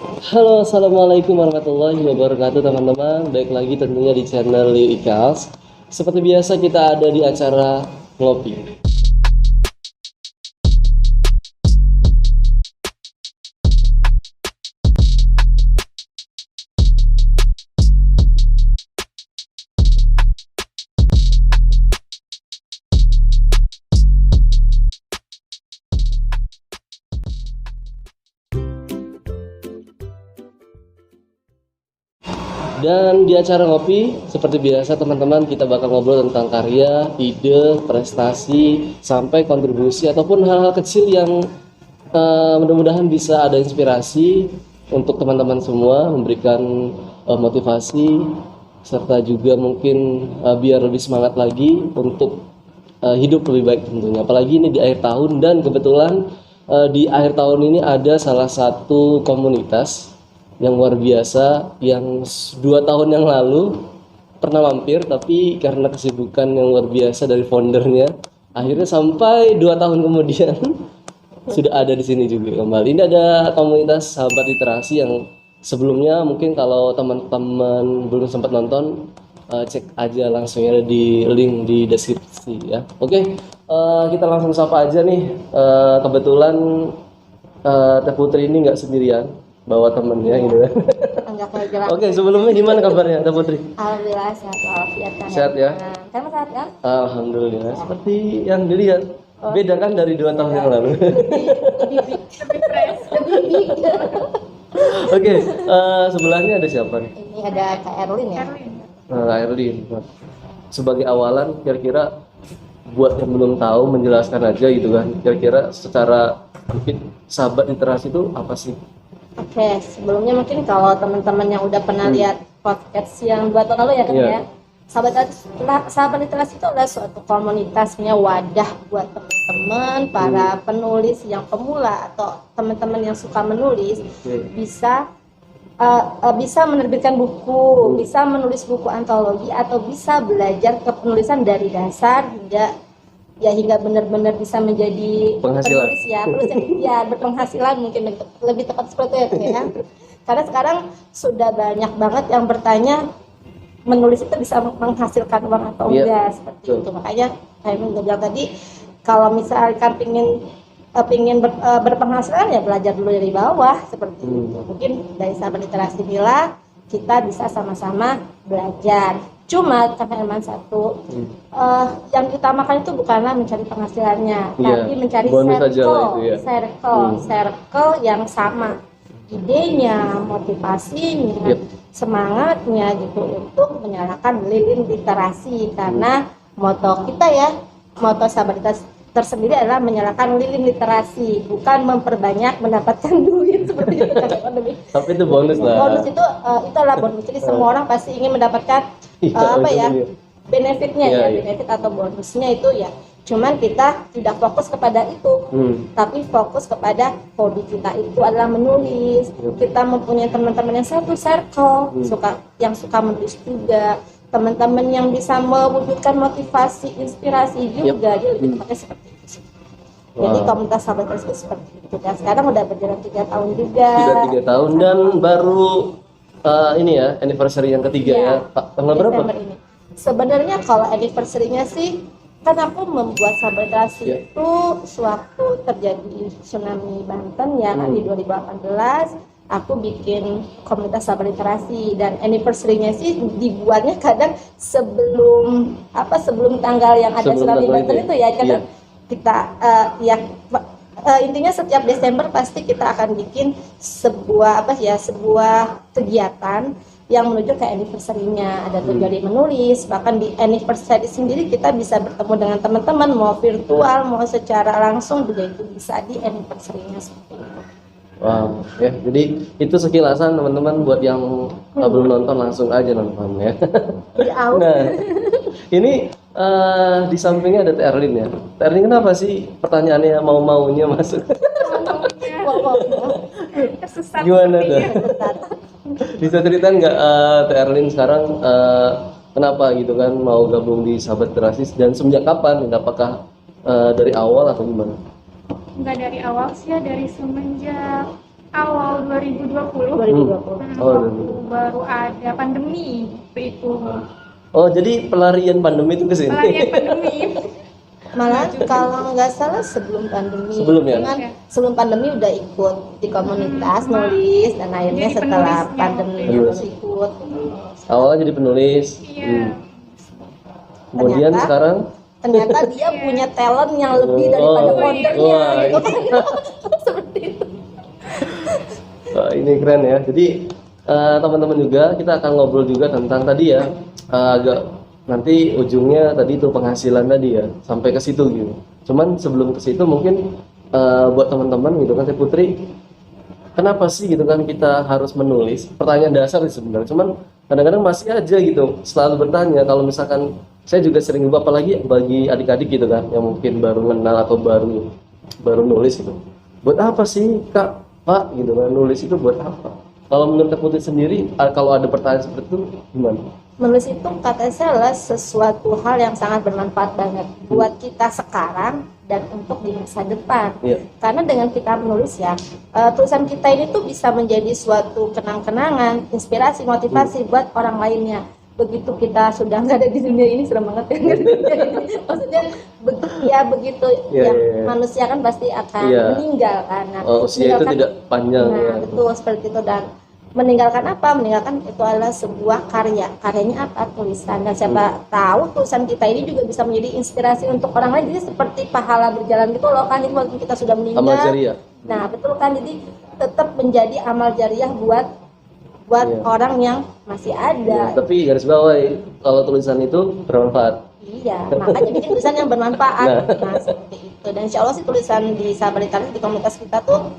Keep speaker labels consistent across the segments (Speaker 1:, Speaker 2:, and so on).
Speaker 1: Halo, assalamualaikum warahmatullahi wabarakatuh teman-teman. Baik lagi tentunya di channel Liu Ikals. Seperti biasa kita ada di acara ngopi. Dan di acara ngopi, seperti biasa teman-teman, kita bakal ngobrol tentang karya, ide, prestasi, sampai kontribusi ataupun hal-hal kecil yang mudah-mudahan bisa ada inspirasi untuk teman-teman semua, memberikan motivasi, serta juga mungkin biar lebih semangat lagi untuk hidup lebih baik tentunya. Apalagi ini di akhir tahun dan kebetulan di akhir tahun ini ada salah satu komunitas yang luar biasa yang 2 tahun yang lalu pernah mampir, tapi karena kesibukan yang luar biasa dari foundernya, akhirnya sampai 2 tahun kemudian sudah ada di sini juga kembali. Ini ada komunitas sahabat literasi yang sebelumnya mungkin kalau teman-teman belum sempat nonton, cek aja langsung ada di link di deskripsi ya. Oke, kita langsung sapa aja nih. Kebetulan Teh Putri ini nggak sendirian, bawa temennya gitu kan. Oke, sebelumnya gimana kabarnya Teh Putri?
Speaker 2: Alhamdulillah sehat walafiat kan.
Speaker 1: Sehat ya?
Speaker 2: Kamu sehat kan?
Speaker 1: Alhamdulillah. Seperti yang dilihat, beda kan dari 2 tahun yang lalu.
Speaker 2: Lebih fresh, lebih big.
Speaker 1: Oke, sebelahnya ada siapa nih?
Speaker 2: Ini ada Kak Erlin ya.
Speaker 1: Nah, Erlin. Sebagai awalan, kira-kira buat yang belum tahu menjelaskan aja gitu kan. Kira-kira secara mungkin sahabat literasi itu apa sih?
Speaker 2: Oke, sebelumnya mungkin kalau teman-teman yang udah pernah lihat podcast yang 2 tahun lalu ya kan
Speaker 1: Iya.
Speaker 2: ya. Sahabat literasi itu adalah suatu komunitas, punya wadah buat teman-teman para penulis yang pemula atau teman-teman yang suka menulis bisa bisa menerbitkan buku, bisa menulis buku antologi atau bisa belajar kepenulisan dari dasar hingga benar-benar bisa menjadi
Speaker 1: Penghasilan.
Speaker 2: penulis ya, berpenghasilan mungkin lebih tepat seperti itu ya. Karena sekarang sudah banyak banget yang bertanya menulis itu bisa menghasilkan uang atau enggak seperti itu. Makanya saya bilang tadi kalau misalkan pingin berpenghasilan ya belajar dulu dari bawah seperti itu. Mungkin dari sahabat literasi Mila kita bisa sama-sama belajar. Cuma teman-teman satu yang diutamakan itu bukanlah mencari penghasilannya, tapi mencari circle yang sama, idenya, motivasinya, semangatnya gitu untuk menyalakan lilin literasi. Karena moto kita ya, moto sahabat literasi tersendiri adalah menyalakan lilin literasi, bukan memperbanyak mendapatkan duit seperti itu kan pandemi.
Speaker 1: Tapi itu bonus lah.
Speaker 2: Bonus itu adalah bonus. Jadi semua orang pasti ingin mendapatkan benefitnya benefit atau bonusnya itu ya. Cuman kita tidak fokus kepada itu, tapi fokus kepada hobi kita itu adalah menulis. Kita mempunyai teman-teman yang satu circle, yang suka menulis juga. Teman-teman yang bisa mewujudkan motivasi, inspirasi juga, dia lebih tepatnya seperti itu. Jadi komunitas sahabat literasi seperti itu. Dan sekarang udah berjalan 3 tahun juga.
Speaker 1: Sudah 3 tahun dan baru ini ya anniversary yang ketiga ya. Tanggal berapa?
Speaker 2: Ini. Sebenarnya kalau anniversary-nya sih kan aku membuat sahabat literasi itu sewaktu terjadi tsunami Banten ya kan di 2018. Aku bikin komunitas sahabat literasi dan anniversary-nya sih dibuatnya kadang sebelum tanggal yang ada tsunami Banten itu ya kadang kita intinya setiap Desember pasti kita akan bikin sebuah kegiatan yang menuju ke anniversary-nya. Ada tujuan menulis, bahkan di anniversary sendiri kita bisa bertemu dengan teman-teman mau virtual mau secara langsung juga itu bisa di anniversary-nya seperti itu.
Speaker 1: Wow, ya. Jadi itu sekilasan teman-teman buat yang belum nonton langsung aja nonton ya. Nah, ini di sampingnya ada Teh Erlin ya. Teh Erlin kenapa sih pertanyaannya mau-maunya masuk? Gimana tuh? Bisa ceritain nggak Teh Erlin sekarang kenapa gitu kan mau gabung di Sahabat Literasi dan semenjak kapan? Apakah dari awal atau gimana?
Speaker 3: Nggak dari awal sih ya, dari semenjak awal 2020.
Speaker 2: 2020.
Speaker 3: Waktu baru ada pandemi itu.
Speaker 1: Oh, jadi pelarian pandemi itu ke sini.
Speaker 3: Pelarian pandemi.
Speaker 2: Malah kalau nggak salah sebelum pandemi.
Speaker 1: Sebelum ya?
Speaker 2: Cuman sebelum pandemi udah ikut di komunitas nulis dan akhirnya
Speaker 3: Jadi
Speaker 2: setelah
Speaker 3: penulisnya
Speaker 2: pandemi
Speaker 1: waktu itu.
Speaker 2: harus ikut.
Speaker 1: Awalnya jadi penulis.
Speaker 3: Iya.
Speaker 1: Kemudian
Speaker 2: Ternyata-
Speaker 1: sekarang
Speaker 2: Ternyata dia punya talent yang lebih daripada
Speaker 1: Oh,
Speaker 2: foundernya
Speaker 1: wah,
Speaker 2: gitu kan. Seperti itu.
Speaker 1: ini keren ya. Jadi teman-teman juga kita akan ngobrol juga tentang tadi ya, agak nanti ujungnya tadi itu penghasilan tadi ya, sampai ke situ gitu. Cuman sebelum ke situ mungkin buat teman-teman gitu kan, Teh Putri, kenapa sih gitu kan kita harus menulis? Pertanyaan dasar sih sebenarnya. Cuman kadang-kadang masih aja gitu selalu bertanya. Kalau misalkan saya juga sering lupa, apalagi bagi adik-adik gitu kan yang mungkin baru kenal atau baru nulis gitu. Buat apa sih Kak, Pak gitu kan, nulis itu buat apa? Kalau menurut Teh Putri sendiri, kalau ada pertanyaan seperti itu gimana?
Speaker 2: Menulis itu kata saya adalah sesuatu hal yang sangat bermanfaat banget buat kita sekarang dan untuk di masa depan.
Speaker 1: Iya.
Speaker 2: Karena dengan kita menulis ya, tulisan kita ini tuh bisa menjadi suatu kenang-kenangan, inspirasi, motivasi buat orang lainnya. Begitu kita sudah nggak ada di dunia ini, serem banget ya. Maksudnya begitu
Speaker 1: Iya,
Speaker 2: yang
Speaker 1: iya.
Speaker 2: manusia kan pasti akan
Speaker 1: Iya.
Speaker 2: meninggal kan. Nah,
Speaker 1: Usia itu
Speaker 2: meninggalkan-
Speaker 1: tidak panjang
Speaker 2: Nah,
Speaker 1: ya.
Speaker 2: betul seperti itu. Dan meninggalkan apa? Meninggalkan itu adalah sebuah karya. Karyanya apa? Tulisan. Dan siapa tahu tulisan kita ini juga bisa menjadi inspirasi untuk orang lain. Jadi seperti pahala berjalan gitu loh kan. Jadi waktu kita sudah meninggal.
Speaker 1: Amal jariah.
Speaker 2: Nah, betul kan. Jadi tetap menjadi amal jariah buat
Speaker 1: Iya.
Speaker 2: orang yang masih
Speaker 1: Ya,
Speaker 2: ada.
Speaker 1: tapi garis bawahi kalau tulisan itu bermanfaat.
Speaker 2: Iya, makanya bikin tulisan yang bermanfaat. Nah, seperti itu. Dan insya Allah sih tulisan di Sahabat Literasi di komunitas kita tuh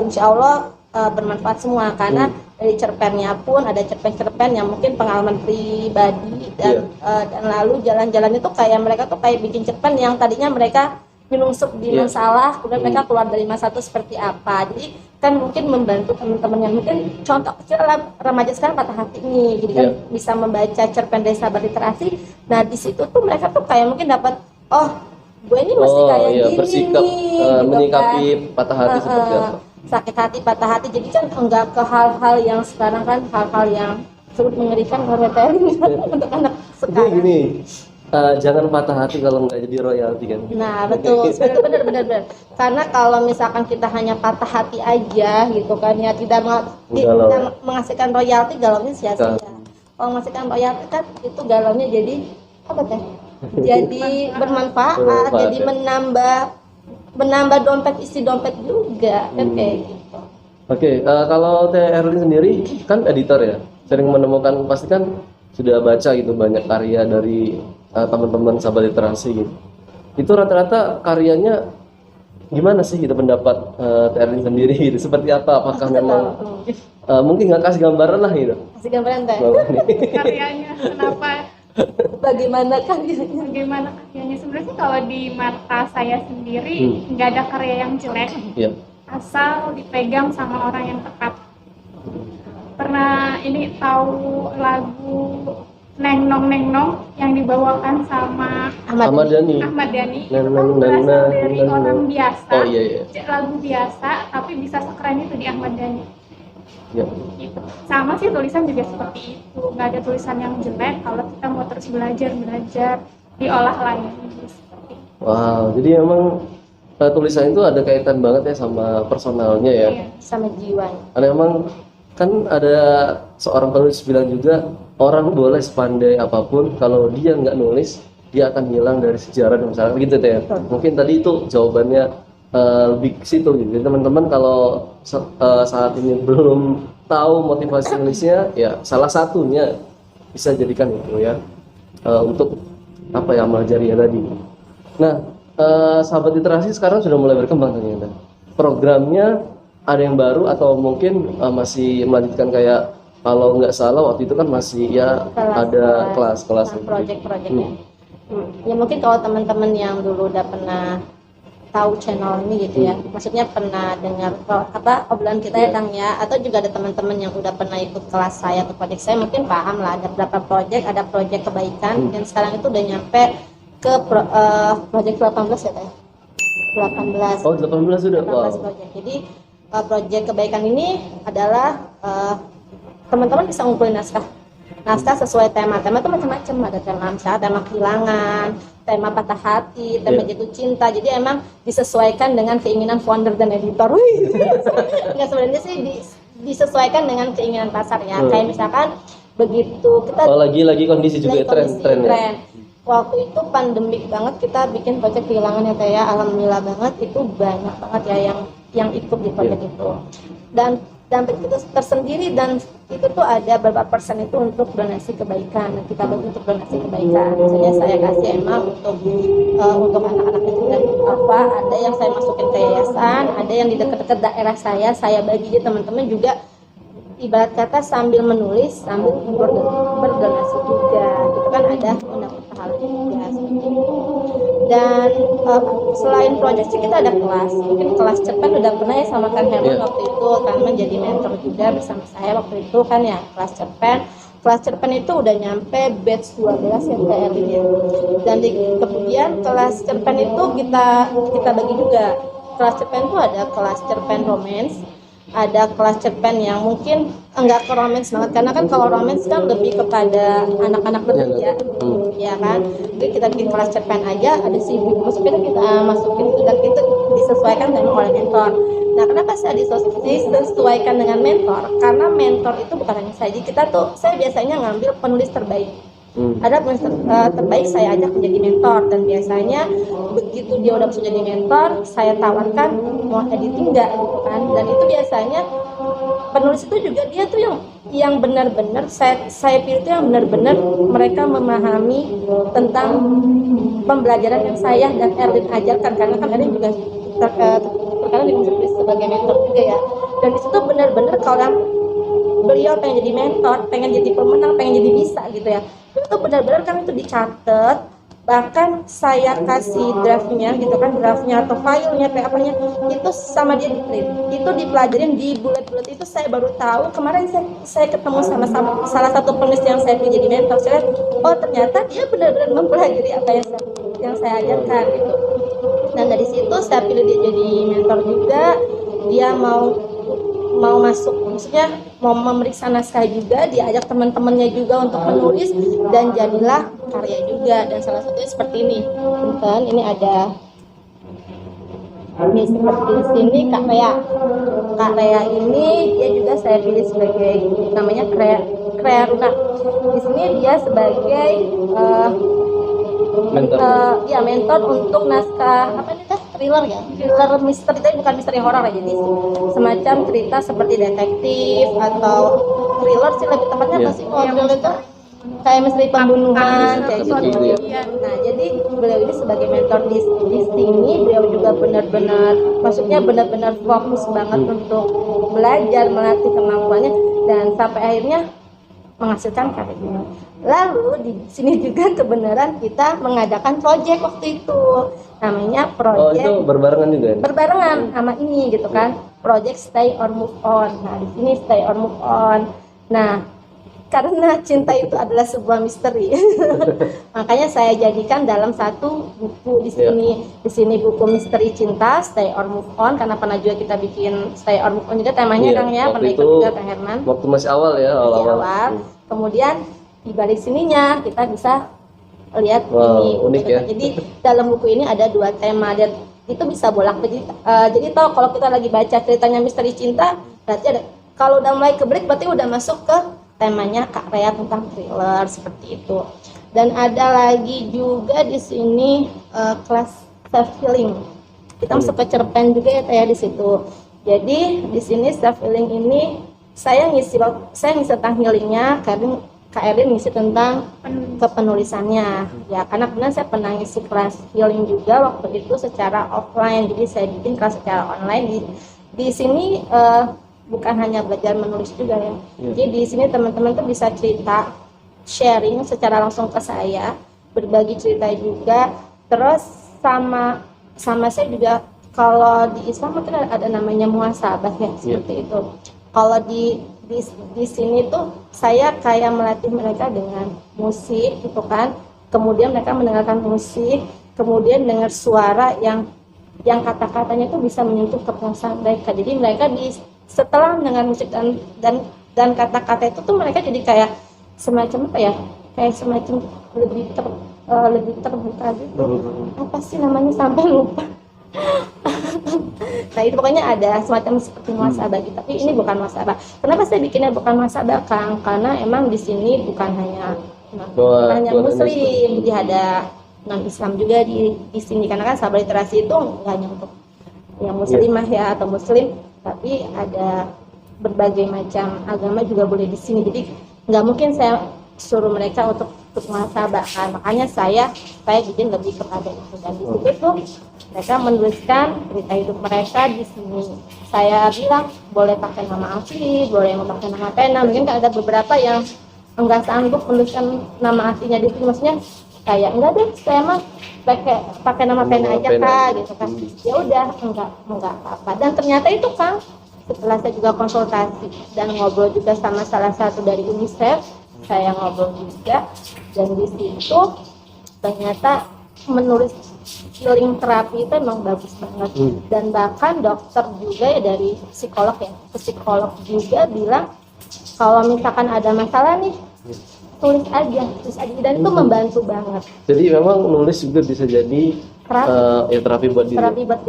Speaker 2: insya Allah bermanfaat semua. Karena dari cerpennya pun ada cerpen-cerpen yang mungkin pengalaman pribadi dan lalu jalan-jalan itu kayak mereka tuh kayak bikin cerpen yang tadinya mereka minum sup di
Speaker 1: Iya.
Speaker 2: masalah, kemudian mereka keluar dari masalah itu seperti apa. Jadi kan mungkin membantu teman-teman yang mungkin contoh kecil lah, remaja sekarang patah hati nih, jadi kan
Speaker 1: Iya.
Speaker 2: bisa membaca cerpen dari Sahabat Literasi. Nah di situ tuh mereka tuh kayak mungkin dapat, oh gue ini mesti kayak
Speaker 1: iya,
Speaker 2: gini
Speaker 1: bersikap
Speaker 2: nih, gitu
Speaker 1: menyikapi
Speaker 2: kan.
Speaker 1: patah hati seperti apa?
Speaker 2: Sakit hati, patah hati. Jadi kan enggak ke hal-hal yang sekarang kan hal-hal yang sangat mengerikan storytelling untuk anak
Speaker 1: Jadi
Speaker 2: sekarang.
Speaker 1: gini, jangan patah hati kalau nggak jadi royalti kan.
Speaker 2: Nah betul, benar. Karena kalau misalkan kita hanya patah hati aja gitu kan ya, tidak
Speaker 1: Galau.
Speaker 2: menghasilkan royalti, galaunya sia-sia.
Speaker 1: Kan.
Speaker 2: Kalau menghasilkan royalti kan itu galaunya jadi apa teh? Jadi bermanfaat, jadi
Speaker 1: ya.
Speaker 2: menambah dompet, isi dompet juga kan kayak gitu.
Speaker 1: Oke, kalau Teh Erlin sendiri kan editor ya, sering menemukan, pasti kan sudah baca gitu banyak karya dari teman-teman Sahabat Literasi gitu. Itu rata-rata karyanya gimana sih gitu pendapat Teh Erlin sendiri gitu? Seperti apa? Apakah memang mungkin nggak kasih gambaran lah gitu?
Speaker 2: Kasih gambaran teh.
Speaker 1: Bahwa ini-
Speaker 3: Karyanya kenapa?
Speaker 2: Bagaimana karyanya?
Speaker 3: Bagaimana karyanya? Sebenarnya sih kalau di mata saya sendiri nggak ada karya yang jelek,
Speaker 1: Iya.
Speaker 3: asal dipegang sama orang yang tepat. Pernah ini tahu lagu Neng Nong yang dibawakan sama
Speaker 1: Ahmad Dhani.
Speaker 3: Ahmad Dhani?
Speaker 1: Neng
Speaker 3: Itu kan
Speaker 1: Nong
Speaker 3: berasal dari
Speaker 1: Neng
Speaker 3: orang
Speaker 1: Nong.
Speaker 3: biasa,
Speaker 1: Oh iya iya.
Speaker 3: lagu biasa tapi bisa sekeren itu di Ahmad Dhani.
Speaker 1: Iya.
Speaker 3: Gitu. Sama sih tulisan juga seperti itu, nggak ada tulisan yang jelek kalau kita mau terus belajar diolah lagi seperti itu.
Speaker 1: Wow, jadi memang tulisan itu ada kaitan banget ya sama personalnya ya.
Speaker 3: Iya.
Speaker 2: Sama jiwanya.
Speaker 1: Karena memang kan ada seorang penulis bilang juga, orang boleh sepandai apapun, kalau dia nggak nulis dia akan hilang dari sejarah dan misalnya gitu ya. Mungkin tadi itu jawabannya lebih ke situ gitu. Jadi teman-teman kalau saat ini belum tahu motivasi nulisnya, ya salah satunya bisa jadikan itu ya untuk apa ya, amal jariah tadi. Nah, Sahabat Literasi sekarang sudah mulai berkembang ternyata. Programnya ada yang baru atau mungkin masih melanjutkan kayak, kalau nggak salah waktu itu kan masih ya ada kelas-kelas
Speaker 2: project-projectnya. Ya mungkin kalau teman-teman yang dulu udah pernah tahu channel ini gitu ya, maksudnya pernah dengar apa obrolan kita ya Kang ya, atau juga ada teman-teman yang udah pernah ikut kelas saya atau project saya, mungkin paham lah ada berapa project, ada project kebaikan dan sekarang itu udah nyampe ke project 18 ya Teh. 18.
Speaker 1: Oh 18 sudah,
Speaker 2: 18
Speaker 1: wow.
Speaker 2: project. Jadi proyek kebaikan ini adalah teman-teman bisa ngumpulin naskah sesuai tema itu macam-macam, ada tema misalnya tema kehilangan, tema patah hati, tema jatuh cinta, jadi emang disesuaikan dengan keinginan founder dan editor. Nggak, sebenarnya sih disesuaikan dengan keinginan pasar ya. Kayak misalkan begitu kita
Speaker 1: lagi kondisi juga tren ya.
Speaker 2: Waktu itu pandemik banget, kita bikin proyek kehilangan ya Teh ya, alhamdulillah banget itu banyak banget ya yang ikut di proyek itu, dan itu tersendiri, dan itu tuh ada beberapa persen itu untuk donasi kebaikan. Nah, kita bagi untuk donasi kebaikan, misalnya saya kasih emang untuk anak-anak kecil dan apa, ada yang saya masukin ke yayasan, ada yang di dekat-dekat daerah saya bagi ke teman-teman juga, ibarat kata sambil menulis sambil berdonasi juga, itu kan ada undang pahala juga seperti itu. Dan selain proyek sih kita ada kelas, mungkin kelas cerpen udah pernah ya sama Kang Herman waktu itu, Kang Herman jadi mentor juga bersama saya waktu itu kan ya. Kelas cerpen itu udah nyampe batch 12 ya Kak Erlin ya. Dan kemudian kelas cerpen itu kita bagi juga. Kelas cerpen itu ada kelas cerpen romance, ada kelas cerpen yang mungkin enggak ke romance banget, karena kan kalau romance kan lebih kepada anak-anak lebih ya kan. Jadi kita bikin kelas cerpen aja, ada sih maksudnya kita masukin itu, dan itu disesuaikan dengan oleh mentor. Nah, kenapa saya disesuaikan dengan mentor? Karena mentor itu bukan hanya saya, jadi saya biasanya ngambil penulis terbaik. Ada penulis terbaik saya ajak menjadi mentor, dan biasanya begitu dia udah bisa jadi mentor, saya tawarkan mau editing nggak gitu kan. Dan itu biasanya penulis itu juga dia tuh yang benar-benar saya pilih itu yang benar-benar mereka memahami tentang pembelajaran yang saya dan Erlin ajarkan, karena kan Erlin juga terkadang dimaksud sebagai mentor juga ya. Dan di situ benar-benar kalau beliau pengen jadi mentor, pengen jadi pemenang, pengen jadi bisa gitu ya, itu benar-benar kan itu dicatat, bahkan saya kasih draftnya gitu kan, draftnya atau filenya PA-nya itu sama dia di-print, itu dipelajarin di bulat-bulat. Itu saya baru tahu kemarin saya ketemu sama salah satu penulis yang saya pilih jadi mentor. Saya oh ternyata dia benar-benar mempelajari apa yang saya ajarkan gitu. Dan dari situ saya pilih dia jadi mentor juga. Dia mau masuk, maksudnya mau memeriksa naskah juga, diajak teman-temannya juga untuk menulis, dan jadilah karya juga. Dan salah satunya seperti ini, teman, ini ada ini seperti di sini Kak Rea ini dia juga saya pilih sebagai namanya Krea Runa. Di sini dia sebagai mentor untuk naskah apa nih Teh? Thriller ya, thriller misteri, tapi bukan misteri horor ya, jadi semacam cerita seperti detektif atau thriller sih lebih tepatnya masih thriller itu kayak misteri pembunuhan kayak gitu. Nah, jadi beliau ini sebagai mentor di sini, beliau juga benar-benar fokus banget untuk belajar, melatih kemampuannya, dan sampai akhirnya menghasilkan karya. Lalu di sini juga kebenaran kita mengadakan proyek waktu itu, namanya proyek.
Speaker 1: Oh, itu berbarengan juga ya? Berbarengan
Speaker 2: sama ini gitu kan, proyek Stay or Move On. Nah, di sini Stay or Move On. Nah, karena cinta itu adalah sebuah misteri, makanya saya jadikan dalam satu buku di sini. Di sini buku misteri cinta Stay or Move On, karena pernah juga kita bikin Stay or Move On juga temanya Kang ya, pernah ikut juga Kang Herman.
Speaker 1: Waktu masih awal ya, awal.
Speaker 2: Kemudian di balik sininya kita bisa lihat
Speaker 1: unik ya.
Speaker 2: Jadi dalam buku ini ada 2 tema, dan itu bisa bolak-balik. Jadi tahu kalau kita lagi baca ceritanya misteri cinta, berarti ada, kalau udah mulai ke break berarti udah masuk ke temanya Kak Rea tentang thriller seperti itu. Dan ada lagi juga di sini kelas self healing. Kita masuk ke cerpen juga ya Teh di situ. Jadi di sini self healing ini saya ngisi tentang healingnya, karena Kak Erlin ngisi tentang kepenulisannya ya, karena kemudian saya pernah ngisi kelas healing juga waktu itu secara offline, jadi saya bikin kelas secara online. Di sini bukan hanya belajar menulis juga ya. Jadi di sini teman-teman tuh bisa cerita, sharing secara langsung ke saya, berbagi cerita juga. Terus sama saya juga, kalau di Islam itu ada namanya muhasabah ya, seperti itu. Kalau di sini tuh saya kayak melatih mereka dengan musik gitu kan. Kemudian mereka mendengarkan musik, kemudian dengar suara yang yang kata-katanya itu bisa menyentuh ke perasaan mereka. Jadi mereka setelah dengan musik dan kata-kata itu tuh mereka jadi kayak semacam apa ya, kayak semacam lebih terbuka gitu. Apa sih namanya, sampai lupa. Nah itu pokoknya ada semacam seperti muhasabah gitu, tapi ini bukan muhasabah. Kenapa saya bikinnya bukan muhasabah, Kang? Karena emang di sini bukan hanya muslim, jadi ada non Islam juga di sini, karena kan sahabat literasi itu nggak hanya untuk yang muslimah ya atau muslim, tapi ada berbagai macam agama juga boleh di sini. Jadi nggak mungkin saya suruh mereka untuk muhasabah kan, makanya saya bikin lebih kepada itu. Dan di situ tuh mereka menuliskan cerita hidup mereka di sini. Saya bilang boleh pakai nama asli, boleh memakai nama pena. Mungkin kan ada beberapa yang enggak sanggup menuliskan nama aslinya di sini, maksudnya kayak enggak deh, saya mah pakai nama pena aja Kak gitu kan. Ya udah, enggak apa-apa. Dan ternyata itu Kang, setelah saya juga konsultasi dan ngobrol juga sama salah satu dari UNICEF, saya ngobrol juga, dan di situ ternyata menulis healing terapi itu emang bagus banget. Dan bahkan dokter juga ya, dari psikolog juga bilang kalau misalkan ada masalah nih, tulis aja, dan itu membantu banget.
Speaker 1: Jadi memang nulis juga bisa jadi terapi buat diri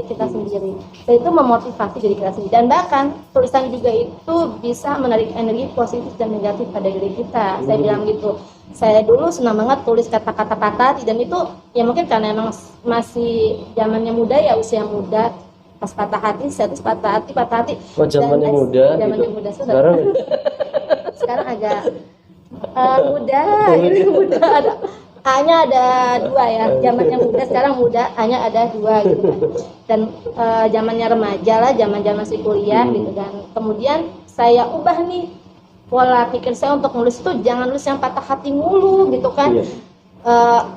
Speaker 2: kita sendiri, dan itu memotivasi diri kita sendiri. Dan bahkan tulisan juga itu bisa menarik energi positif dan negatif pada diri kita. Saya bilang gitu. Saya dulu senang banget tulis kata-kata patah hati, dan itu ya mungkin karena emang masih zamannya muda ya, usia muda. Pas patah hati, saya tulis patah hati.
Speaker 1: Oh, zamannya muda gitu.
Speaker 2: Sekarang agak muda ada hanya ada 2 ya, zamannya muda, sekarang muda hanya ada 2 gitu kan. Dan zamannya remaja lah, zaman masih kuliah gitu. Dan kemudian saya ubah nih pola pikir saya untuk nulis itu, jangan nulis yang patah hati mulu gitu kan.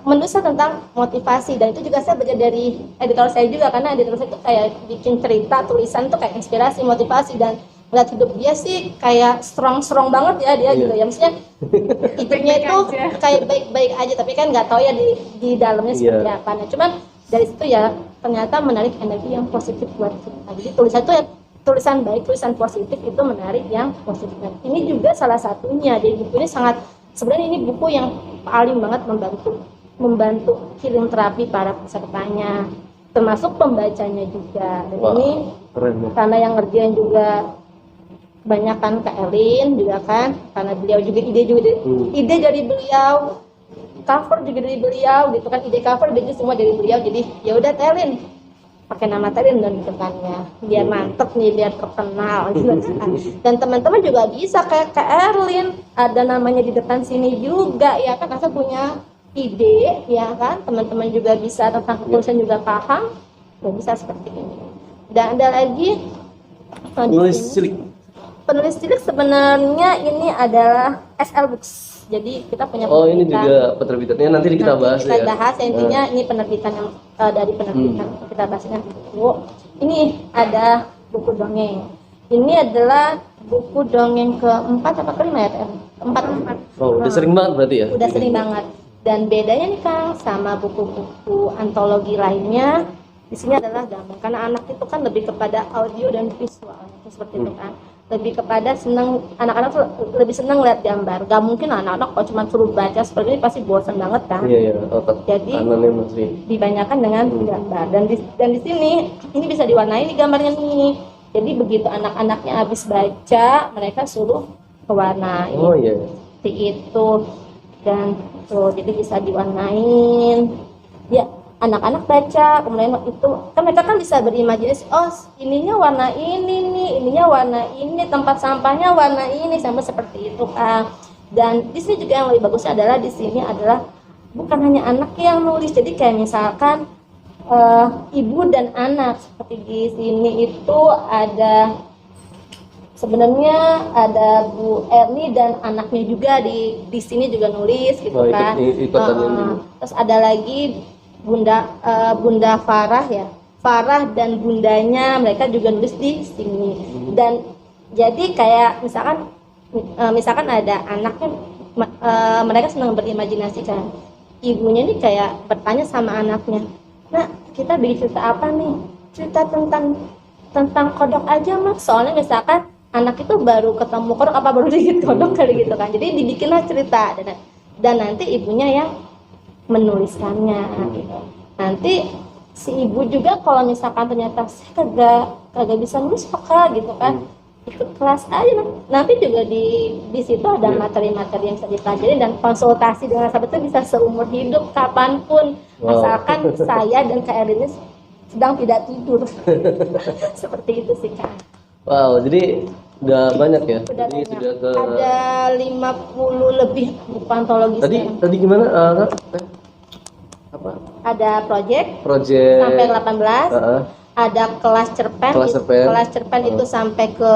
Speaker 2: Menulis tentang motivasi, dan itu juga saya belajar dari editor saya juga, karena editor saya itu kayak bikin cerita tulisan itu kayak inspirasi, motivasi, dan ngeliat hidup dia sih kayak strong banget ya dia gitu ya, maksudnya hidupnya itu kayak baik-baik aja, tapi kan nggak tahu ya di dalamnya seperti apa. Nah cuman dari situ ya ternyata menarik energi yang positif buat kita. Jadi tulisan itu ya, tulisan baik, tulisan positif itu menarik yang positif. Ini juga salah satunya. Jadi buku ini sebenarnya ini buku yang paling banget membantu healing terapi para pesertanya, termasuk pembacanya juga. Dan ini
Speaker 1: keren,
Speaker 2: karena yang ngerjain juga banyak kan Kak Elin juga kan, karena beliau juga ide dari beliau, cover juga dari beliau gitu kan, ide cover juga semua dari beliau. Jadi ya udah Elin pakai nama Elin dan depannya biar mantep nih, biar terkenal gitu kan. Dan teman-teman juga bisa kayak Kak Erlin ada namanya di depan sini juga ya kan, asal punya ide ya kan, teman-teman juga bisa tentang ketulisan juga paham, ya bisa seperti ini. Dan ada lagi penulis cilik sebenarnya ini adalah SL Books. Jadi kita punya
Speaker 1: penerbitan. Ini juga penerbitannya nanti kita bahas ya.
Speaker 2: Kita bahas intinya ini penerbitan yang dari penerbitan kita bahasnya buku. Ini ada buku dongeng. Ini adalah buku dongeng keempat atau kelima ya? Empat.
Speaker 1: Oh, udah sering banget berarti ya?
Speaker 2: Udah sering banget. Dan bedanya nih Kang sama buku-buku antologi lainnya, di sini adalah gambar. Karena anak itu kan lebih kepada audio dan visual, seperti itu kan. Lebih kepada anak-anak tuh lebih senang lihat gambar. Gak mungkin anak-anak kalau cuma suruh baca seperti ini pasti bosan banget kan.
Speaker 1: Iya.
Speaker 2: Jadi dibanyakan dengan gambar. Dan di sini ini bisa diwarnai nih gambarnya nih. Jadi begitu anak-anaknya habis baca, mereka suruh pewarnai.
Speaker 1: Oh iya.
Speaker 2: Seperti itu. Dan tuh jadi bisa diwarnain. Ya, anak-anak baca, kemudian itu kan mereka kan bisa berimajinasi, oh ininya warna ini nih, ininya warna ini, tempat sampahnya warna ini, sampai seperti itu kan. Dan di sini juga yang lebih bagusnya adalah di sini adalah bukan hanya anak yang nulis, jadi kayak misalkan ibu dan anak, seperti di sini itu ada sebenarnya ada Bu Erni dan anaknya juga di sini juga nulis gitu kan. Terus ada lagi Bunda Farah dan bundanya, mereka juga nulis di sini. Dan jadi kayak misalkan ada anaknya, mereka senang berimajinasi kan. Ibunya nih kayak bertanya sama anaknya, nah kita bikin cerita apa nih? cerita tentang kodok aja Mas, soalnya misalkan anak itu baru ketemu kodok apa baru digigit kodok kali gitu kan, jadi dibikinlah cerita dan nanti ibunya yang menuliskannya gitu. Nanti si ibu juga kalau misalkan ternyata saya kagak bisa nulis kok gitu kan, ikut kelas aja, nanti juga di situ ada materi-materi yang bisa dipelajari dan konsultasi dengan sahabat itu bisa seumur hidup kapanpun, asalkan saya dan Kak Erlin sedang tidak tidur. Seperti itu sih Kak.
Speaker 1: Wow, jadi udah banyak ya.
Speaker 2: Udah
Speaker 1: Jadi
Speaker 2: banyak.
Speaker 1: sudah ke
Speaker 2: Ada 50 lebih buku antologi sekarang.
Speaker 1: tadi gimana Kak? Apa?
Speaker 2: Ada project sampai 18. Ada kelas cerpen. Kelas cerpen itu sampai ke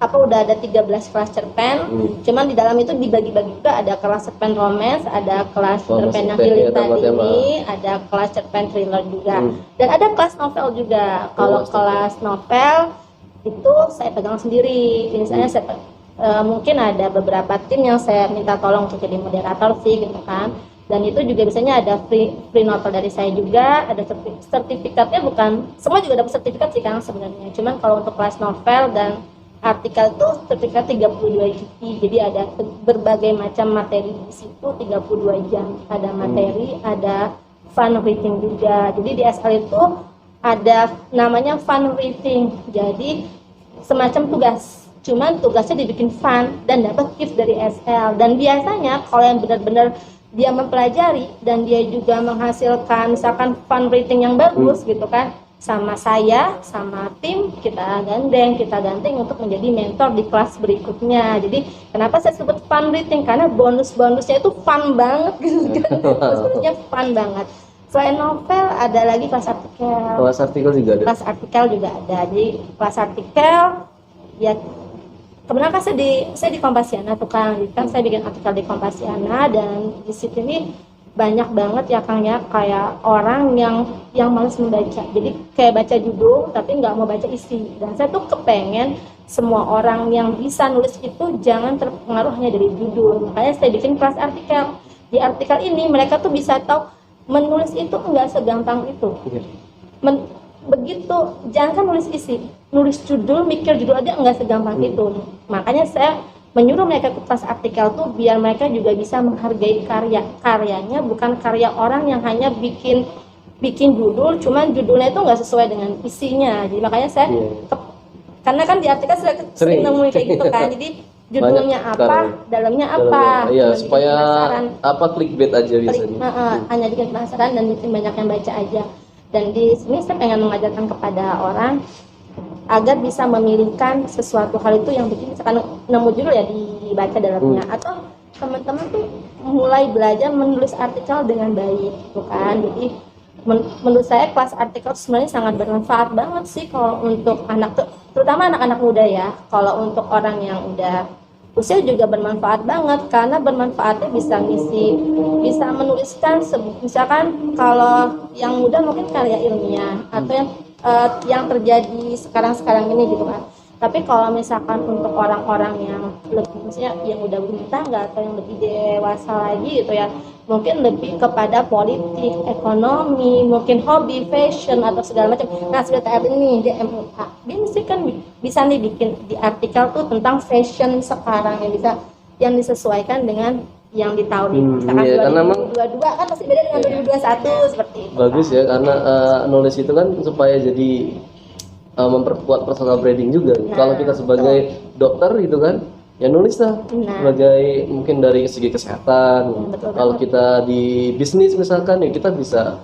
Speaker 2: udah ada 13 kelas cerpen. Cuman di dalam itu dibagi-bagi juga, ada kelas cerpen romance, ada kelas cerpen yang healing tadi ini, ada kelas cerpen thriller juga. Dan ada kelas novel juga. Kalau kelas novel itu saya pegang sendiri. Misalnya mungkin ada beberapa tim yang saya minta tolong untuk jadi moderator sih gitu kan. Dan itu juga biasanya ada free novel dari saya juga, ada sertifikatnya, bukan semua juga dapat sertifikat sih kan sebenarnya. Cuman kalau untuk kelas novel dan artikel itu sertifikat 32 GP. Jadi ada berbagai macam materi di situ 32 jam. Ada materi, ada fun reading juga. Jadi di SL itu ada namanya fun reading. Jadi semacam tugas. Cuman tugasnya dibikin fun dan dapat gift dari SL. Dan biasanya kalau yang benar-benar dia mempelajari dan dia juga menghasilkan misalkan fun rating yang bagus gitu kan, sama saya, sama tim kita gandeng untuk menjadi mentor di kelas berikutnya. Jadi kenapa saya sebut fun rating? Karena bonusnya itu fun banget gitu kan. Bonusnya fun banget. Selain novel ada lagi kelas artikel.
Speaker 1: Kelas artikel juga ada.
Speaker 2: Kelas artikel juga ada. Jadi kelas artikel ya kebetulan kan saya di Kompasiana tuh Kang, kan saya bikin artikel di Kompasiana dan di situ ini banyak banget ya Kang ya, kayak orang yang malas membaca, jadi kayak baca judul tapi nggak mau baca isi. Dan saya tuh kepengen semua orang yang bisa nulis itu jangan terpengaruh hanya dari judul, makanya saya bikin kelas artikel. Di artikel ini mereka tuh bisa tahu menulis itu nggak segampang itu. Begitu, jangan kan nulis isi, nulis judul, mikir judul aja nggak segampang itu. Makanya saya menyuruh mereka ke kelas artikel tuh biar mereka juga bisa menghargai karyanya, bukan karya orang yang hanya bikin judul, cuman judulnya itu nggak sesuai dengan isinya. Jadi makanya saya karena kan di artikel saya sering nemuin kayak gitu kan, jadi judulnya apa, dalamnya apa,
Speaker 1: iya, supaya clickbait aja biasanya.
Speaker 2: Hanya bikin penasaran dan bikin banyak yang baca aja. Dan di sini saya pengen mengajarkan kepada orang agar bisa memilihkan sesuatu hal itu yang bikin misalkan nemu judul ya dibaca dalamnya, atau teman-teman tuh mulai belajar menulis artikel dengan baik gitu kan. Jadi menurut saya kelas artikel sebenarnya sangat bermanfaat banget sih kalau untuk anak tuh, terutama anak-anak muda ya. Kalau untuk orang yang udah usia juga bermanfaat banget, karena bermanfaatnya bisa menuliskan misalkan kalau yang muda mungkin karya ilmiah atau yang terjadi sekarang ini gitu kan. Tapi kalau misalkan untuk orang-orang yang lebih misalnya yang udah berumah tangga atau yang lebih dewasa lagi gitu ya, mungkin lebih kepada politik, ekonomi, mungkin hobi, fashion atau segala macam. Nah seperti ini di MUA, dia mesti kan bisa nih bikin di artikel tuh tentang fashion sekarang yang disesuaikan dengan yang di tahun ini. Misalkan 2022 kan masih beda dengan 2021 seperti itu.
Speaker 1: Bagus ya, karena nulis itu kan supaya jadi memperkuat personal branding juga. Kalau kita sebagai dokter gitu kan, ya nulis lah sebagai mungkin dari segi kesehatan. Kalau kita di bisnis misalkan, ya kita bisa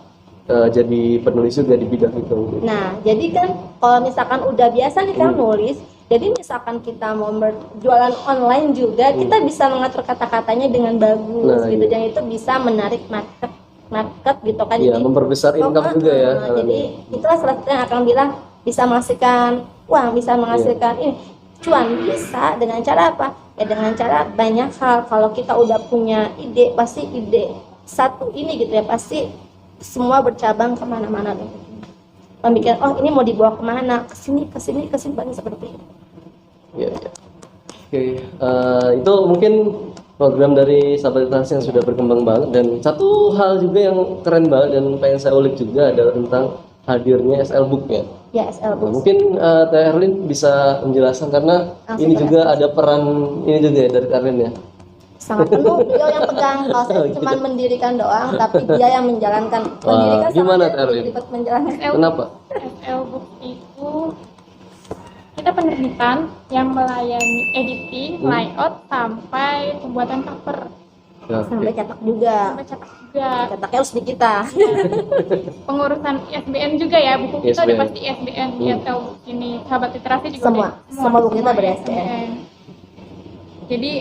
Speaker 1: jadi penulis juga di bidang itu.
Speaker 2: Nah, jadi kan kalau misalkan udah biasa nih kan nulis, jadi misalkan kita mau berjualan online juga, kita bisa mengatur kata-katanya dengan bagus gitu, dan itu bisa menarik market gitu kan.
Speaker 1: Iya, memperbesar income juga ya.
Speaker 2: Jadi itulah salah satu yang akan bilang bisa menghasilkan uang, bisa menghasilkan ini cuan, bisa dengan cara apa? Ya dengan cara banyak hal. Kalau kita udah punya ide, pasti ide satu ini gitu ya, pasti semua bercabang kemana-mana. Pemikiran, oh ini mau dibawa kemana? Kesini banyak seperti itu.
Speaker 1: Ya. Oke, itu mungkin program dari Sahabat Literasi yang sudah berkembang banget. Dan satu hal juga yang keren banget dan pengen saya ulik juga adalah tentang hadirnya SL Book ya.
Speaker 2: Ya SL
Speaker 1: Nah,
Speaker 2: Books.
Speaker 1: mungkin Teh Erlin bisa menjelaskan karena
Speaker 2: Langsung
Speaker 1: ini
Speaker 2: ke
Speaker 1: juga ada peran ini juga ya dari Erlin ya.
Speaker 2: Sangat penuh, beliau yang pegang. Kalau saya
Speaker 1: Gitu.
Speaker 2: cuma mendirikan doang, tapi dia yang menjalankan. Mendirikan sama
Speaker 1: gimana,
Speaker 2: dia
Speaker 1: Erlin?
Speaker 2: ribet menjalankan.
Speaker 1: Kenapa?
Speaker 3: SL Book itu kita penerbitan yang melayani editing, layout, sampai pembuatan cover,
Speaker 1: Ya,
Speaker 2: Sampai
Speaker 1: oke.
Speaker 2: cetak juga.
Speaker 3: sampai cetak juga.
Speaker 2: Cetaknya harus di kita.
Speaker 3: Pengurusan ISBN juga ya, buku kita udah
Speaker 1: ISBN.
Speaker 3: pasti ISBN di SL Book ini. Sahabat literasi juga
Speaker 2: Semua.
Speaker 3: udah-
Speaker 2: Semua buku kita
Speaker 3: semua
Speaker 2: ber-ISBN.
Speaker 3: Jadi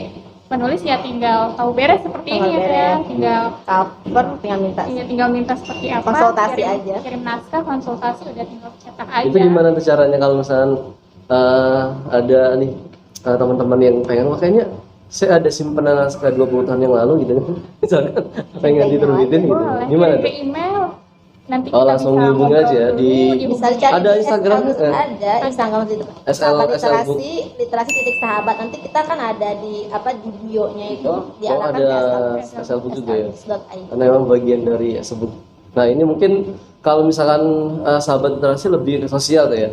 Speaker 3: penulis ya tinggal tahu beres seperti
Speaker 2: Tinggal
Speaker 3: ini ya,
Speaker 2: beres.
Speaker 3: tinggal
Speaker 2: Cover tinggal minta.
Speaker 3: tinggal minta seperti apa,
Speaker 2: Konsultasi aja.
Speaker 3: kirim naskah, konsultasi, udah tinggal cetak aja.
Speaker 1: Itu gimana tuh caranya kalau misalnya ada nih teman-teman yang pengen, wah kayaknya saya ada simpanan naskah 20 tahun yang lalu gitu kan. Misalkan pengen diterbitin gitu.
Speaker 3: Boleh,
Speaker 1: Gimana
Speaker 3: kirim ke
Speaker 1: tuh?
Speaker 3: email, nanti
Speaker 1: Oh,
Speaker 3: kita
Speaker 1: langsung
Speaker 3: bisa
Speaker 1: hubungi
Speaker 3: ngobrol
Speaker 1: aja
Speaker 3: dulu,
Speaker 1: di-
Speaker 2: Bisa dicari
Speaker 1: Ada
Speaker 2: di
Speaker 1: Instagramnya,
Speaker 2: SL,
Speaker 1: kan?
Speaker 2: ada Instagram
Speaker 1: SL
Speaker 2: sahabat
Speaker 1: Book.
Speaker 2: literasi titik sahabat. Nanti kita kan ada di di bio-nya itu diarahkan
Speaker 1: ada
Speaker 2: ke
Speaker 1: SL Book juga ya?
Speaker 2: slbooks.id.
Speaker 1: Karena memang bagian dari sebut. Nah ini mungkin kalau misalkan sahabat literasi lebih ke sosial tuh ya.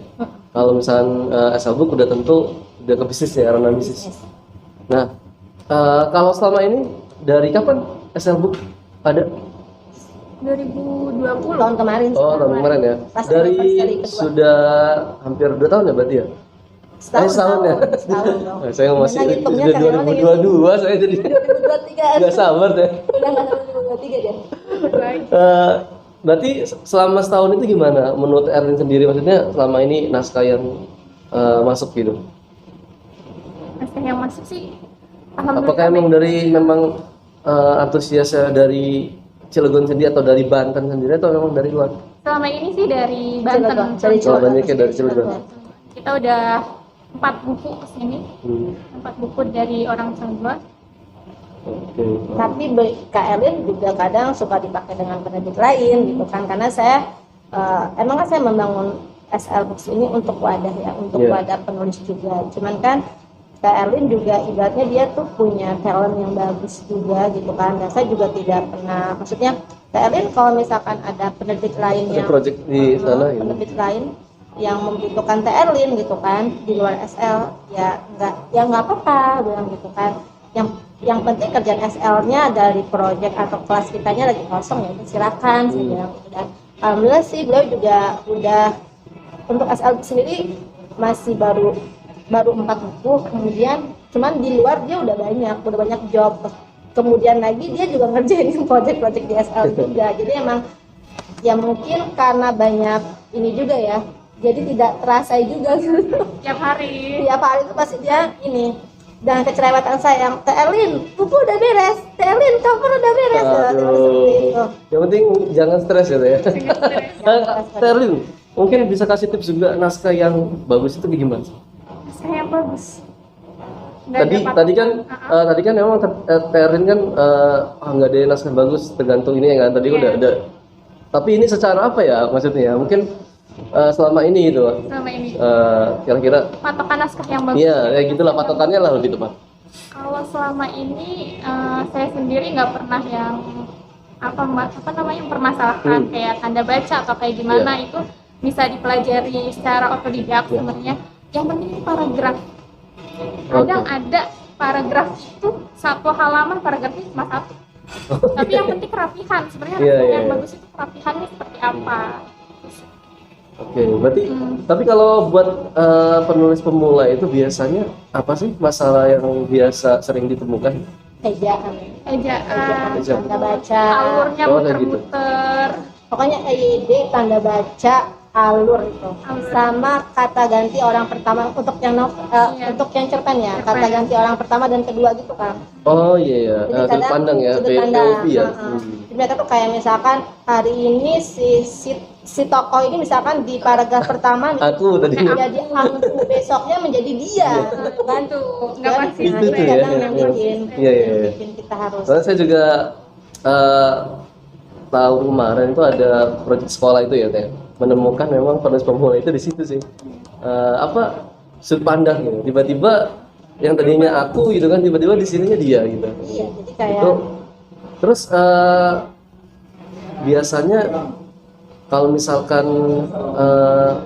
Speaker 1: Kalau misalkan SL Book udah tentu udah ke bisnis ya, ranah bisnis. Nah kalau selama ini dari kapan SL Book ada?
Speaker 3: 2020.
Speaker 2: Tahun kemarin sih.
Speaker 1: Oh tahun kemarin ya.
Speaker 2: Pas
Speaker 1: Dari
Speaker 2: anniversary kedua.
Speaker 1: sudah hampir 2 tahun ya berarti ya? Setahun ya?
Speaker 2: Setahun dong.
Speaker 1: Nah, saya masih
Speaker 2: Gimana ngitungnya,
Speaker 1: udah
Speaker 2: kalian mana
Speaker 1: 2022 saya jadi
Speaker 2: 2023
Speaker 1: nggak sabar deh.
Speaker 2: udah nggak sampai 2023 dia.
Speaker 1: Berarti selama setahun itu gimana menurut Erlin sendiri, maksudnya selama ini naskah yang masuk gitu?
Speaker 3: Naskah yang masuk sih,
Speaker 1: Apakah emang dari antusiasnya dari Cilegon sendiri atau dari Banten sendiri atau memang dari luar?
Speaker 3: selama ini sih dari Banten.
Speaker 2: Cilegon, dari
Speaker 1: Oh, banyaknya dari Cilegon.
Speaker 3: Kita udah 4 buku kesini,
Speaker 1: Hmm.
Speaker 3: 4 buku dari orang Cilegon.
Speaker 1: Oke.
Speaker 2: Tapi Kak Erlin juga kadang suka dipakai dengan penerbit lain gitu kan, karena saya emang kan saya membangun SL Books ini untuk wadah ya, untuk
Speaker 1: Yeah.
Speaker 2: wadah penulis juga. Cuman kan Kak Erlin juga ibaratnya dia tuh punya talent yang bagus juga gitu kan, dan saya juga tidak pernah, maksudnya Kak Erlin kalau misalkan ada penerbit lain
Speaker 1: Ada
Speaker 2: yang
Speaker 1: project di sana gitu.
Speaker 2: penerbit lain yang membutuhkan Teh Erlin gitu kan di luar SL, ya nggak apa-apa bilang gitu kan. Yang penting kerjaan SL-nya dari project atau kelas kitanya lagi kosong, ya udah silakan saya bilang gitu. Dan alhamdulillah sih beliau juga udah untuk SL sendiri masih baru 4 buku, kemudian cuman di luar dia udah banyak job. Kemudian lagi dia juga ngerjain project-project di SL juga. Jadi emang ya mungkin karena banyak ini juga ya, jadi tidak terasa juga gitu.
Speaker 3: Tiap hari.
Speaker 2: Tiap hari itu pasti dia ini, dengan kecerewatan saya yang Teh Erlin buku udah beres, Teh Erlin cover udah beres. Seperti itu.
Speaker 1: Aduh. Yang penting jangan stres gitu ya. Teh Erlin, mungkin bisa kasih tips juga naskah yang bagus itu gimana?
Speaker 3: Naskah yang bagus. Nggak
Speaker 1: Tadi
Speaker 3: ada
Speaker 1: tadi kan
Speaker 3: patokan.
Speaker 1: tadi kan memang Terin kan nggak ada naskah bagus tergantung ini ya kan tadi
Speaker 3: Iya.
Speaker 1: udah ada. Tapi ini secara apa ya maksudnya? Mungkin selama ini gitu.
Speaker 3: Selama ini
Speaker 1: Kira-kira
Speaker 3: patokan naskah yang bagus.
Speaker 1: iya ya gitulah patokannya lah lebih tepat.
Speaker 3: Kalau selama ini saya sendiri nggak pernah yang apa namanya mempermasalahkan kayak tanda baca atau kayak gimana, itu bisa dipelajari secara otodidak sebenarnya. Yang penting ini paragraf. Kadang ada paragraf itu satu halaman paragrafnya cuma satu. Tapi yang penting kerapihan. Sebenarnya
Speaker 1: Iya,
Speaker 3: naskah
Speaker 1: iya,
Speaker 3: yang
Speaker 1: iya.
Speaker 3: bagus itu kerapihannya seperti apa.
Speaker 1: Oke, berarti tapi kalau buat penulis pemula itu biasanya apa sih masalah yang biasa sering ditemukan?
Speaker 2: Ejaan,
Speaker 3: Ejaan,
Speaker 2: tanda baca,
Speaker 3: alurnya
Speaker 1: Oh, kayak gitu.
Speaker 3: muter-muter.
Speaker 2: pokoknya EYD, tanda baca, alur itu, sama kata ganti orang pertama untuk yang
Speaker 3: Iya.
Speaker 2: untuk yang cerpen ya,
Speaker 3: Cerpen.
Speaker 2: kata ganti orang pertama dan kedua gitu kan.
Speaker 1: Oh iya ya,
Speaker 2: Jadi
Speaker 1: sudut
Speaker 2: kadang
Speaker 1: pandang ya,
Speaker 2: sudut pandang,
Speaker 1: POV ya.
Speaker 2: Jadi mereka tuh kayak misalkan hari ini si tokoh ini misalkan di paragraf pertama
Speaker 1: Aku tadinya
Speaker 2: menjadi aku, besoknya menjadi dia, kan?
Speaker 3: Tuh, nggak
Speaker 2: Kan?
Speaker 3: pasti.
Speaker 1: Itu
Speaker 2: Nah,
Speaker 1: tuh
Speaker 2: itu
Speaker 1: ya,
Speaker 2: kadang
Speaker 1: ya,
Speaker 2: yang
Speaker 1: ya.
Speaker 2: bikin,
Speaker 1: Iya, iya, iya.
Speaker 2: bikin kita harus.
Speaker 1: Soalnya saya juga tahun kemarin itu ada proyek sekolah itu ya, Teh. Menemukan memang penulis pemula itu di situ sih. Sudut pandang gitu. Tiba-tiba yang tadinya aku gitu kan, tiba-tiba di sininya dia gitu.
Speaker 2: Iya, jadi kayak
Speaker 1: Itu terus biasanya kalau misalkan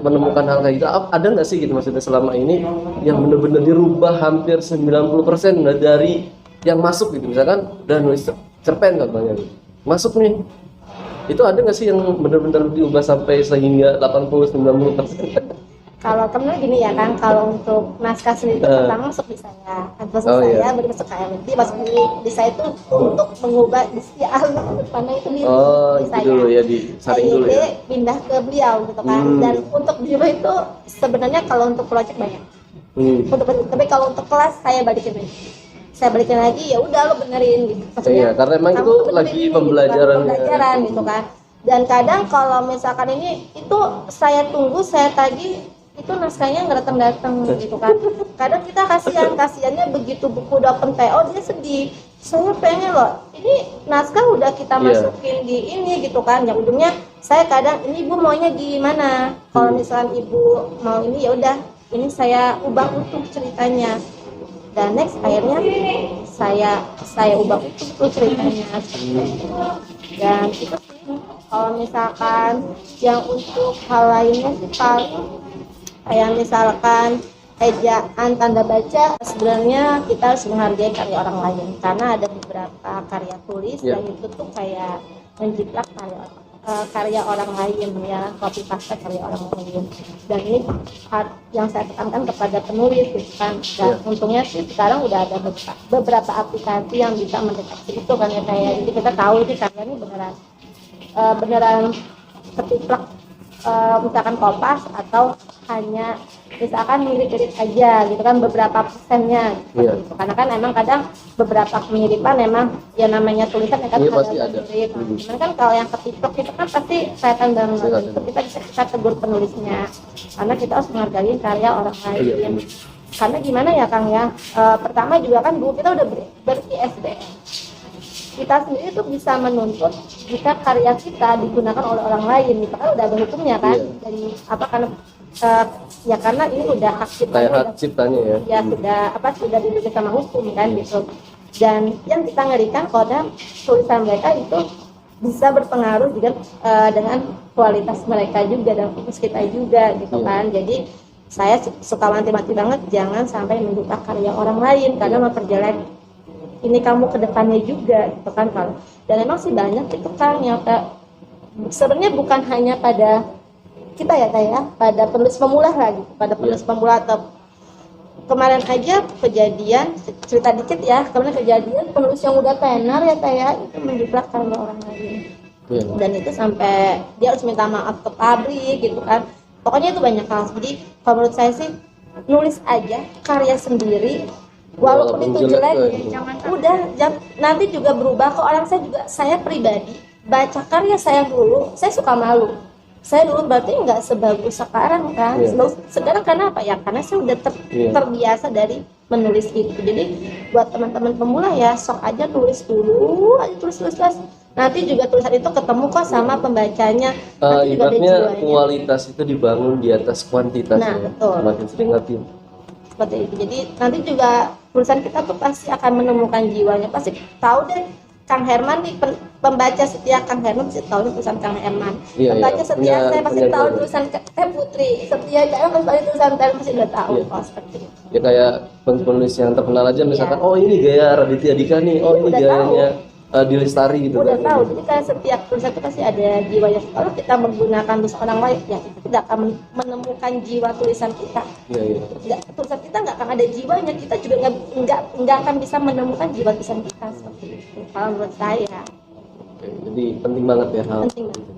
Speaker 1: menemukan hal kayak gitu, ada nggak sih gitu maksudnya selama ini yang benar-benar dirubah hampir 90% dari yang masuk gitu, misalkan udah nulis cerpen contohnya masuk nih, itu ada nggak sih yang benar-benar diubah sampai sehingga 80-90%?
Speaker 2: Kalau temen gini ya kan, kalau untuk naskah sendiri itu pertama masuk di saya, advokasi saya baru masuk KLMT, masuk di saya itu untuk mengubah isi alur mana itu di saya.
Speaker 1: Dulu ya disaring dulu ya.
Speaker 2: Pindah ke beliau gitu kan. Dan untuk beliau itu sebenarnya kalau untuk proyek banyak. Tapi kalau untuk kelas saya balikin lagi. Saya balikin lagi, ya udah lo benerin gitu.
Speaker 1: Iya, karena emang itu lagi pembelajaran
Speaker 2: gitu kan. Dan kadang kalau misalkan ini itu saya tunggu, saya tagih itu naskahnya nggak datang gitu kan. Kadang kita kasihannya begitu buku udah open PO dia sedih. Saya pengen loh, ini naskah udah kita masukin di ini gitu kan. Yang ujungnya saya kadang ini ibu maunya gimana? Kalau misalnya ibu mau ini ya udah, ini saya ubah utuh ceritanya. Dan next akhirnya saya ubah utuh ceritanya. Dan itu sih kalau misalkan yang untuk hal lainnya sih paling kayak misalkan ejaan tanda baca, sebenarnya kita harus menghargai karya orang lain karena ada beberapa karya tulis yang itu tuh kayak menjiplak karya orang lain ya, copy paste karya orang lain. Dan ini yang saya tekankan kepada penulis gitu kan. Dan untungnya sih sekarang udah ada beberapa aplikasi yang bisa mendeteksi itu kan ya, kayak jadi kita tahu ini karya ini beneran ketiplak misalkan kopas atau hanya misalkan mirip-mirip aja gitu kan, beberapa persennya gitu. Karena kan emang kadang beberapa kemiripan emang ya namanya tulisan ya kan ada mirip. Cuman kan kalau yang ketiplak itu kan pasti kelihatan banget. Itu kita bisa tegur penulisnya karena kita harus menghargai karya orang lain. Karena gimana ya Kang ya, pertama juga kan dulu kita udah ber-ISBN. Kita sendiri tuh bisa menuntut jika karya kita digunakan oleh orang lain, itu kan udah ada hukumnya kan. Dari apa ya karena ini udah hak ciptanya ya sudah dilindungi sama hukum kan gitu. Dan yang kita ngerikan kalau tulisan mereka itu bisa berpengaruh juga dengan kualitas mereka juga dan fokus kita juga gitu kan. Jadi saya suka mati-mati banget jangan sampai menduga karya orang lain karena memperjelek ini kamu ke depannya juga gitu kan. Dan emang sih banyak itu kan yang sebenarnya bukan hanya pada kita ya kayak pada penulis pemula lagi, pada penulis pemula atau kemarin aja kejadian cerita dikit ya, kemarin kejadian penulis yang udah tenar ya kayak itu menjiplak karya orang lain. Dan itu sampai dia harus minta maaf ke pabrik gitu kan. Pokoknya itu banyak hal. Jadi kalau menurut saya sih nulis aja karya sendiri walaupun itu jelek nanti juga berubah kok. Saya pribadi baca karya saya dulu saya suka malu. Saya dulu berarti nggak sebagus sekarang kan. Sekarang karena apa ya, karena saya udah terbiasa dari menulis itu. Jadi buat teman-teman pemula ya sok aja tulis dulu aja, tulis nanti juga tulisan itu ketemu kok sama pembacanya.
Speaker 1: Ibaratnya kualitas itu dibangun di atas kuantitas.
Speaker 2: Betul.
Speaker 1: Semakin sering latihan
Speaker 2: seperti itu. Jadi nanti juga tulisan kita tuh pasti akan menemukan jiwanya. Pasti tahu deh Kang Herman nih, pembaca setia Kang Herman pasti tahu tulisan Kang Herman. Pembaca setia saya pasti tahu tulisan Putri. Setia saya pasti tulisan saya pasti udah tahu. Seperti itu. Ya
Speaker 1: kayak penulis yang terkenal aja misalkan oh ini gaya Raditya Dika nih, oh ini gayanya Di Lestari gitu.
Speaker 2: Udah tahu, jadi kan setiap tulisan itu pasti ada jiwanya. Kalau kita menggunakan tulisan orang lain, ya kita tidak akan menemukan jiwa tulisan kita. Tulisan kita nggak akan ada jiwanya, kita juga nggak akan bisa menemukan jiwa tulisan kita seperti itu. Kalau menurut saya.
Speaker 1: Jadi penting banget ya hal.
Speaker 2: Penting banget.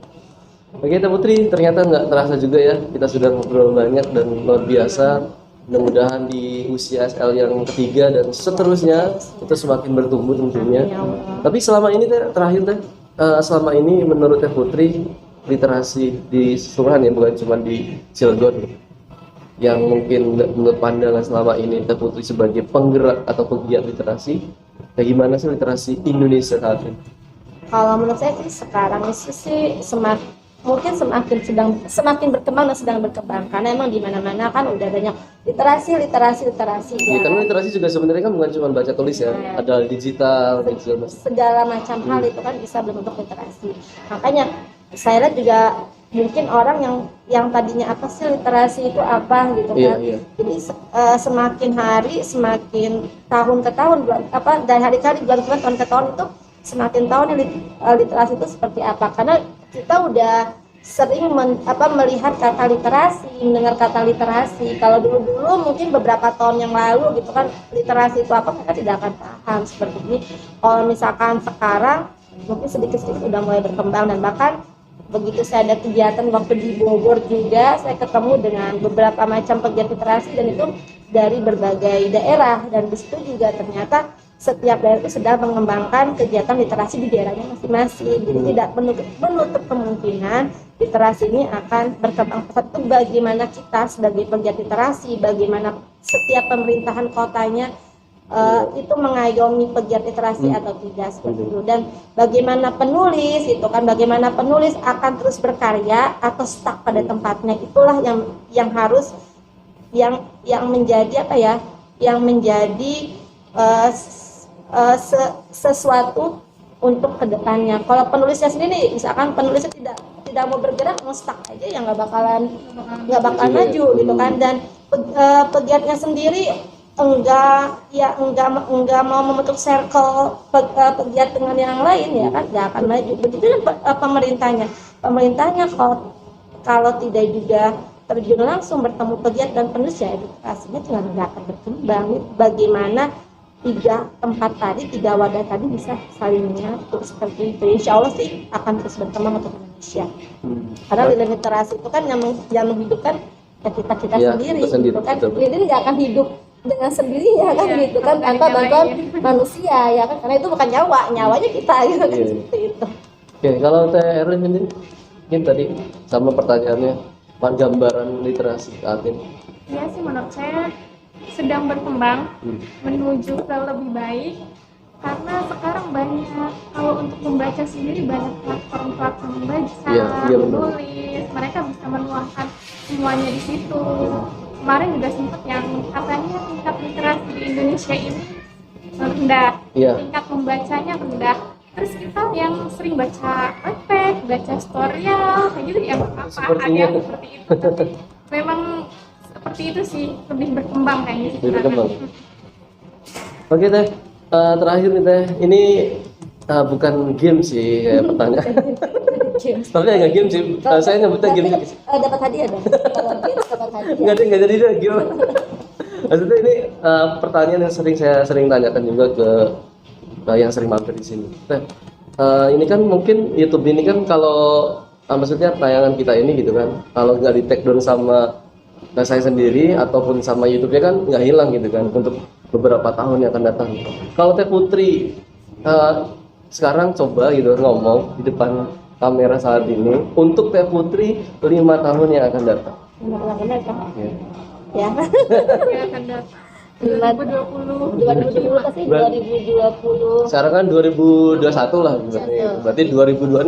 Speaker 1: Oke, Teh Putri, ternyata nggak terasa juga ya kita sudah ngobrol banyak dan luar biasa. Mudah-mudahan di usia SL yang ketiga dan seterusnya itu semakin bertumbuh tentunya. Tapi selama ini terakhir selama ini menurut Teh Putri literasi di Suruhan ya, bukan cuma di Cilegon, yang mungkin menurut pandangan selama ini Teh Putri sebagai penggerak atau pegiat literasi, bagaimana sih literasi Indonesia saat ini?
Speaker 2: Kalau menurut saya sih sekarang itu sih semakin berkembang dan sedang berkembang, karena emang di mana-mana kan udah banyak literasi ya.
Speaker 1: Karena literasi juga sebenarnya kan bukan cuma baca tulis ya, ada digital,
Speaker 2: segala macam hal itu kan bisa berbentuk literasi. Makanya saya lihat juga mungkin orang yang tadinya apa sih literasi itu apa gitu kan. Jadi semakin hari semakin tahun ke tahun dari hari ke hari bulan ke bulan tahun ke tahun itu semakin tahu nih literasi itu seperti apa, karena kita udah sering melihat kata literasi, mendengar kata literasi. Kalau dulu mungkin beberapa tahun yang lalu gitu kan literasi itu apa kita tidak akan paham seperti ini. Kalau misalkan sekarang mungkin sedikit-sedikit udah mulai berkembang, dan bahkan begitu saya ada kegiatan waktu di Bogor juga saya ketemu dengan beberapa macam pegiat literasi, dan itu dari berbagai daerah, dan di situ juga ternyata setiap daerah itu sedang mengembangkan kegiatan literasi di daerahnya masing-masing. Jadi tidak menutup kemungkinan literasi ini akan berkembang pesat. Itu bagaimana kita sebagai pegiat literasi, bagaimana setiap pemerintahan kotanya itu mengayomi pegiat literasi atau tidak seperti itu, dan bagaimana penulis itu kan, bagaimana penulis akan terus berkarya atau stuck pada tempatnya. Itulah yang harus yang menjadi apa ya, yang menjadi sesuatu untuk kedepannya. Kalau penulisnya sendiri, misalkan penulisnya tidak mau bergerak, mau stuck aja, ya nggak bakalan maju gitu kan. Dan pegiatnya sendiri enggak mau membentuk circle pegiat dengan yang lain, ya kan nggak akan maju. Begitu pemerintahnya kalau tidak juga terjun langsung bertemu pegiat dan penulis, ya edukasinya juga nggak akan berkembang. Bagaimana tiga wadah tadi bisa saling menyatu seperti itu. Insya Allah sih akan terus berkembang untuk Indonesia. Karena literasi itu kan yang menghidupkan kita sendiri gitu kan. Lilin nggak akan hidup dengan sendirinya kan gitu kan, tanpa bantuan manusia ya kan, karena itu bukan nyawanya kita gitu kan, seperti itu.
Speaker 1: Oke, kalau Teh Erlin ini mungkin tadi sama pertanyaannya, gambaran literasi saat ini.
Speaker 3: Iya sih, menurut saya sedang berkembang menuju ke lebih baik, karena sekarang banyak, kalau untuk membaca sendiri banyak platform membaca, menulis, mereka bisa menuangkan semuanya di situ. Kemarin juga sempat yang katanya tingkat literasi di Indonesia ini rendah, tingkat membacanya rendah. Terus kita yang sering baca webpad, baca storyal, kayak gitu ya apa ada yang seperti itu. Tapi memang seperti itu sih, lebih berkembang kayak gitu.
Speaker 1: Oke Teh, terakhir nih Teh, ini bukan game sih pertanyaan. Tapi nggak game sih, saya nyebutnya game sih.
Speaker 2: Dapat hadiah dong. Dapat hadiah.
Speaker 1: Nggak jadi game. Maksudnya ini pertanyaan yang saya sering tanyakan juga ke yang sering mampir di sini. Ini kan mungkin YouTube ini kan kalau maksudnya tayangan kita ini gitu kan, kalau nggak di take down sama saya sendiri ataupun sama YouTube-nya kan nggak hilang gitu kan untuk beberapa tahun yang akan datang. Kalau Teh Putri sekarang coba gitu ngomong di depan kamera saat ini untuk Teh Putri 5 tahun yang akan datang.
Speaker 2: Benar kan? Ya.
Speaker 3: Yang akan datang. 2020
Speaker 2: pasti 2020.
Speaker 1: Sekarang kan 2021 lah berarti 2026.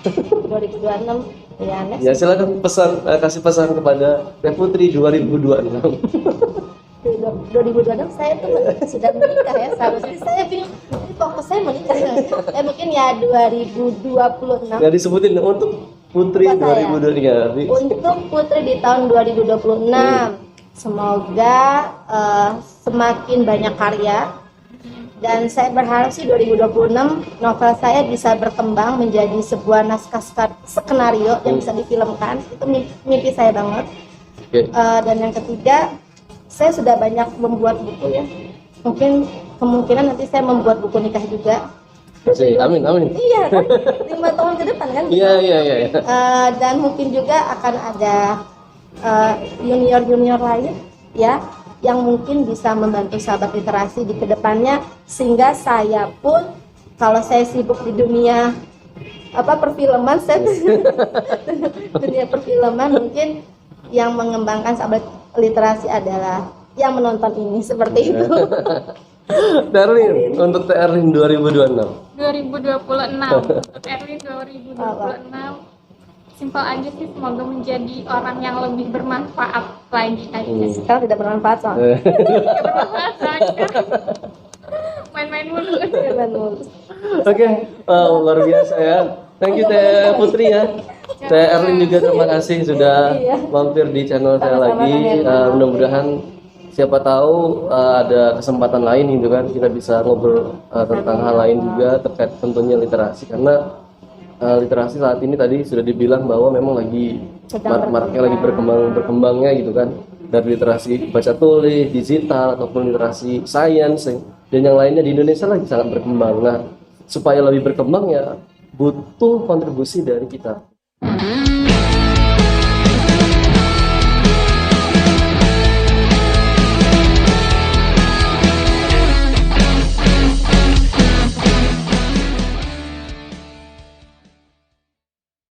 Speaker 2: 2026 ya.
Speaker 1: Ya silakan kasih pesan kepada Teh Putri 2026.
Speaker 2: 2026 saya tuh sudah menikah ya, seharusnya saya bingung fokus saya menikah mungkin ya 2026
Speaker 1: ya disebutin untuk Putri 2023
Speaker 2: untuk Putri di tahun 2026 semoga semakin banyak karya, dan saya berharap sih 2026 novel saya bisa berkembang menjadi sebuah naskah skenario yang bisa difilmkan. Itu mimpi saya banget. Dan yang ketiga, saya sudah banyak membuat buku ya. Mungkin kemungkinan nanti saya membuat buku nikah juga.
Speaker 1: Amin.
Speaker 2: Iya kan, 5 tahun ke depan kan.
Speaker 1: Iya.
Speaker 2: Dan mungkin juga akan ada junior lain ya, yang mungkin bisa membantu sahabat literasi di kedepannya, sehingga saya pun kalau saya sibuk di dunia perfilman, saya dunia perfilman, mungkin yang mengembangkan sahabat literasi adalah yang menonton ini, seperti itu.
Speaker 1: Erlin, untuk Teh Erlin 2026.
Speaker 3: 2026. Erlin 2026. Simpel aja sih, semoga menjadi orang yang lebih bermanfaat lagi aja.
Speaker 2: Sekarang tidak bermanfaat soalnya.
Speaker 3: Tidak bermanfaat soalnya. Main-main mulu.
Speaker 1: Oke, luar biasa ya. Thank you Teh Putri ya. Teh Erlin juga terima kasih sudah
Speaker 2: Iya.
Speaker 1: mampir di channel saya
Speaker 2: Sama-sama,
Speaker 1: lagi.
Speaker 2: Kang Erlin.
Speaker 1: Mudah-mudahan siapa tahu ada kesempatan lain gitu kan kita bisa ngobrol tentang hal lain juga terkait tentunya literasi, karena literasi saat ini tadi sudah dibilang bahwa memang lagi
Speaker 2: Sedang
Speaker 1: marketnya lagi berkembangnya gitu kan, dari literasi baca tulis digital ataupun literasi sains dan yang lainnya di Indonesia lagi sangat berkembang. Nah, supaya lebih berkembang ya butuh kontribusi dari kita.